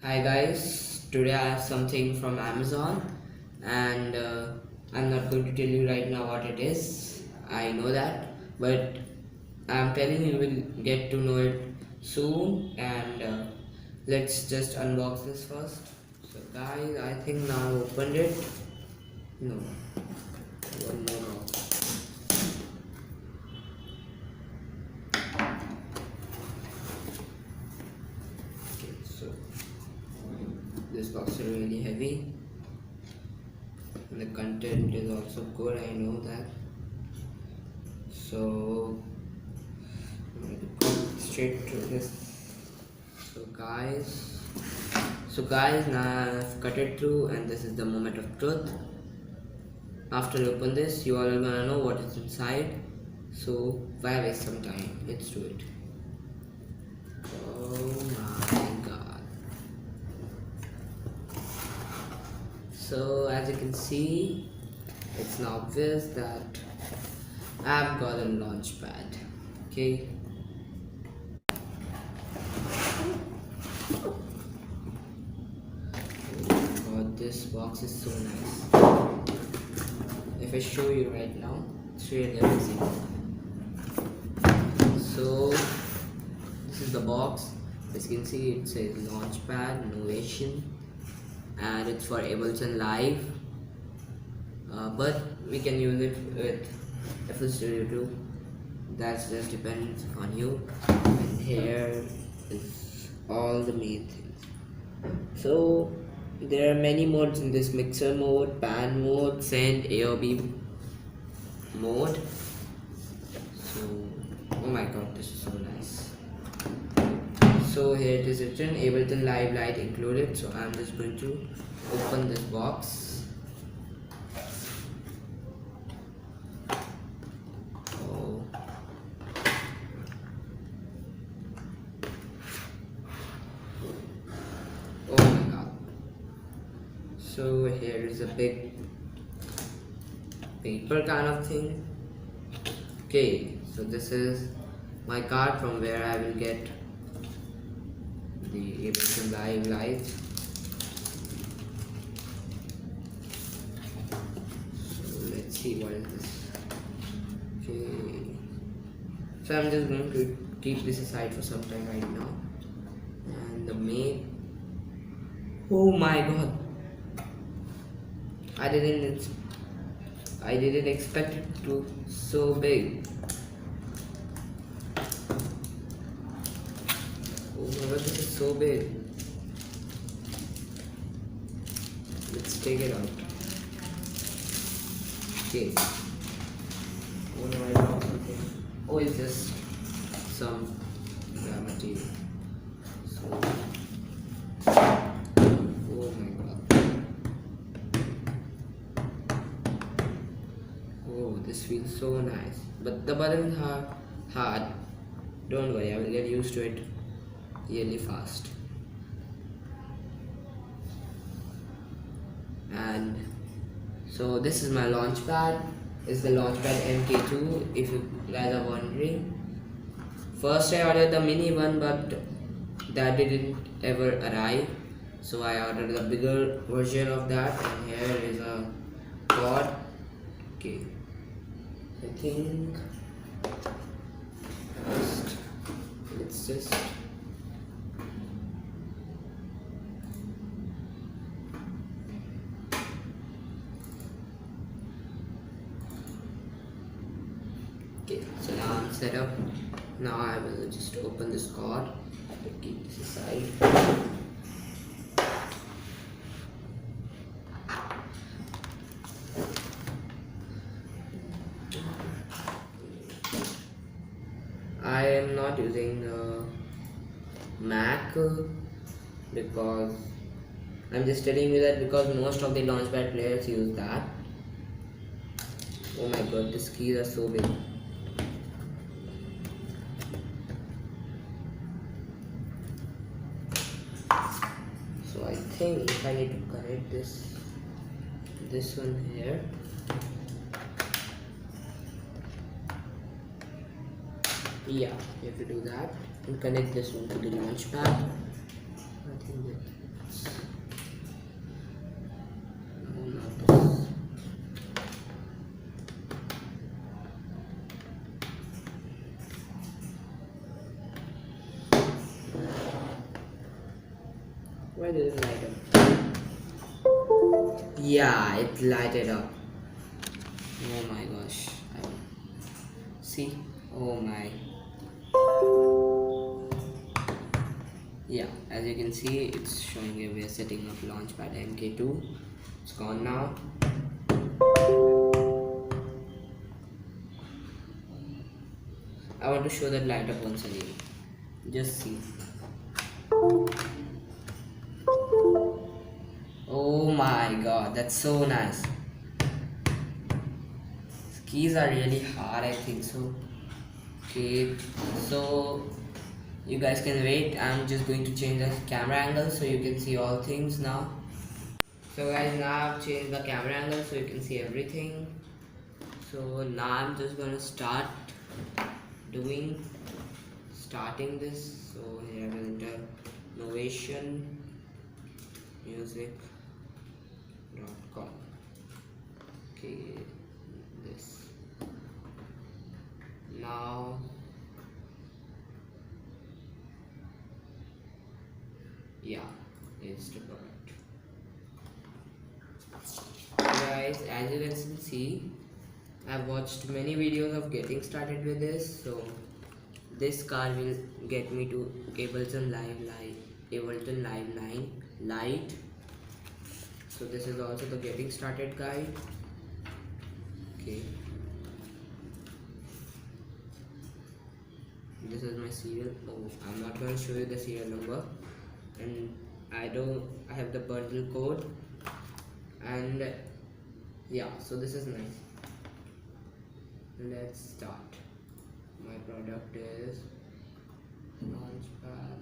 Hi guys, today I have something from Amazon and I'm not going to tell you right now what it is. I know that, but I'm telling you will get to know it soon and let's just unbox this first. So guys, I think now I opened it. No, one more box. Okay, so this box is really heavy and the content is also good, I know that. So straight to this. So guys, now I've cut it through and this is the moment of truth. After you open this, you all are gonna know what is inside. So why waste some time? Let's do it. Oh my god. So as you can see, it's now obvious that I've got a launch pad. Okay. God, this box is so nice. If I show you right now, it's really amazing. So this is the box. As you can see, it says Launchpad Innovation, and it's for Ableton Live. But we can use it with FL Studio too. That's just depends on you. And here is all the main things. So there are many modes in this: mixer mode, pan mode, send, AOB mode. So oh my god, this is so nice. So here it is written Ableton Live Lite included. So I'm just going to open this box. Oh. Oh my god. So here is a big paper kind of thing. Okay, so this is my card from where I will get the Ableton Live Lite. So let's see what is this. Okay. So I'm just going to keep this aside for some time right now. And the main. Oh my god. I didn't expect it to so big. Oh my god, this is so big. Let's take it out. Okay. Oh no, I dropped something. Oh, it's just some material. So, oh my god. Oh, this feels so nice. But the buttons are hard. Don't worry, I will get used to it really fast. And so this is my launchpad. It's the launchpad MK2 if you guys are wondering. First I ordered the mini one, but that didn't ever arrive. So I ordered the bigger version of that, and here is a cord. Okay. I think first let's just okay, so now I'm set up. Now I will just open this cord to keep this aside. I am not using Mac because I'm just telling you that because most of the launchpad players use that. Oh my god, these keys are so big. So I think if I need to connect this one here. Yeah, you have to do that and connect this one to the launch pad. I think that Why did it light up? Yeah, it lighted up. Oh my gosh. See? Oh my. Yeah, as you can see, it's showing here we are setting up Launchpad MK2. It's gone now. I want to show that light up once again. Just see. Oh my god, that's so nice. Keys are really hard, I think so. Okay, so you guys can wait. I'm just going to change the camera angle so you can see all things now. So guys, now I've changed the camera angle so you can see everything. So now I'm just gonna starting this. So here I will enter Novation music.com. Okay, this now. Yeah, it's the product. Guys, as you can see, I've watched many videos of getting started with this. So this car will get me to Ableton Live 9 Lite. So this is also the getting started guide. Okay, this is my serial. Oh, I'm not going to show you the serial number, and I have the bundle code, and yeah, so this is nice. Let's start. My product is Launchpad.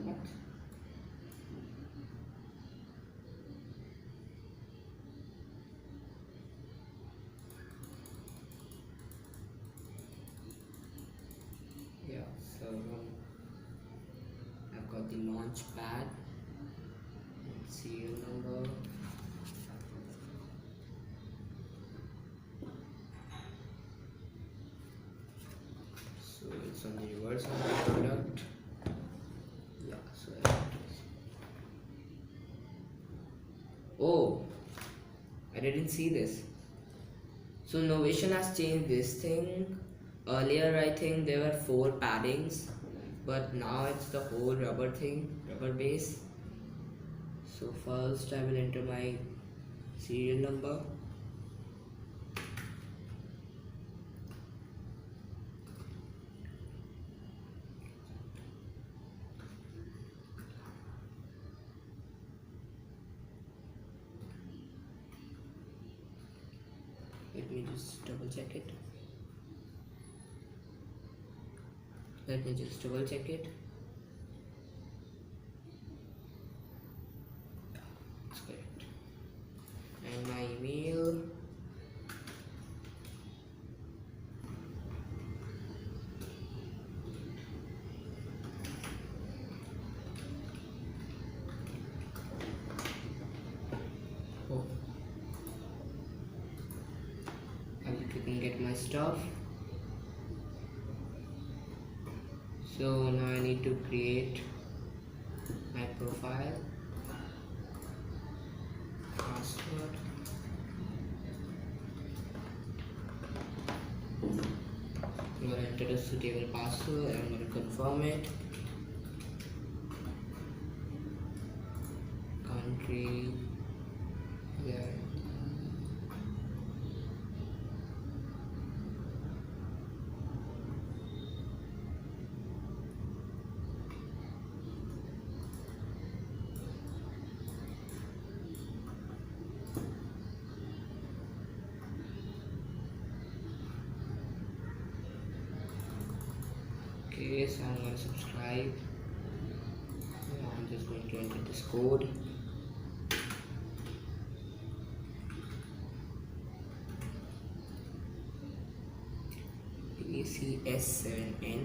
What? Yeah, so I've got the Launchpad, serial number. So it's on the reverse of the product. Yeah, so it is. Oh, I didn't see this. So Novation has changed this thing. Earlier I think there were 4 paddings, but now it's the whole rubber base. So first I will enter my serial number. Let me just double check it. It's correct. And my email. Oh, I will click and get my stuff. So now I need to create my profile, password. I'm going to enter a suitable password and I'm going to confirm it. Country, yeah. Okay, so I'm going to subscribe. I'm just going to enter this code. PCS7N.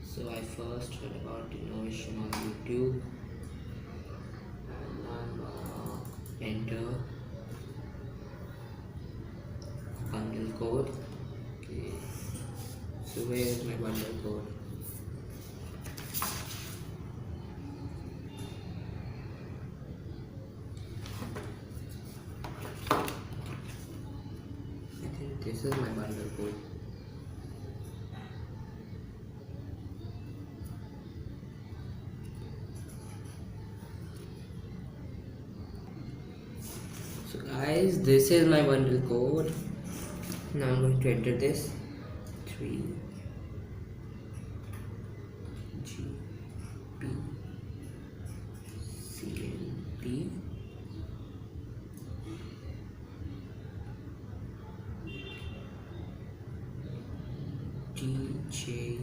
So I first heard about Novation on YouTube, and enter. bundle code. Okay, so where is my bundle code? I think this is my bundle code. So guys, this is my bundle code. Now I'm going to enter this 3 G P C N P T J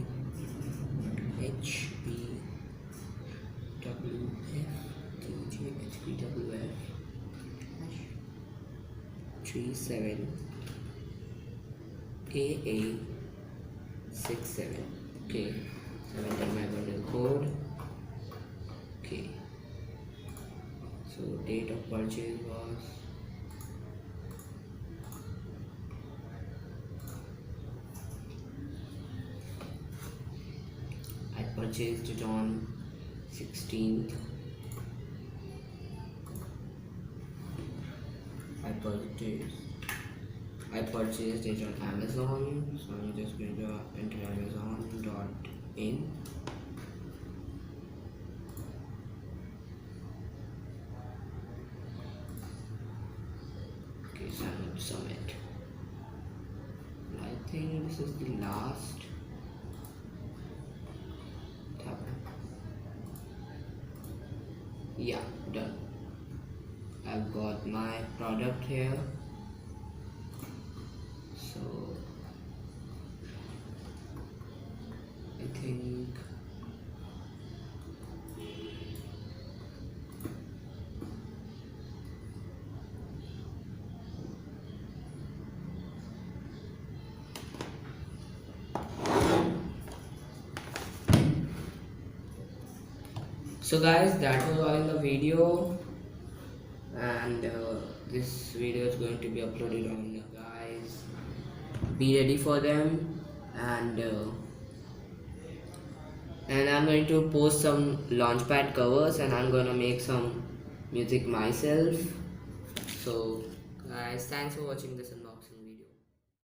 H P W F T J H P W F 37 AA 67. Okay, so I enter my bundle code. Okay, so date of purchase was I purchased it on 16th. I purchased it on Amazon, so I'm just going to enter amazon.in. Okay, so I'm going to submit. I think this is the last tab. Yeah, done. I've got my product here. So I think so guys, that was all in the video, and this video is going to be uploaded on guys. Be ready for them, and I'm going to post some launchpad covers, and I'm gonna make some music myself. So guys, thanks for watching this unboxing video.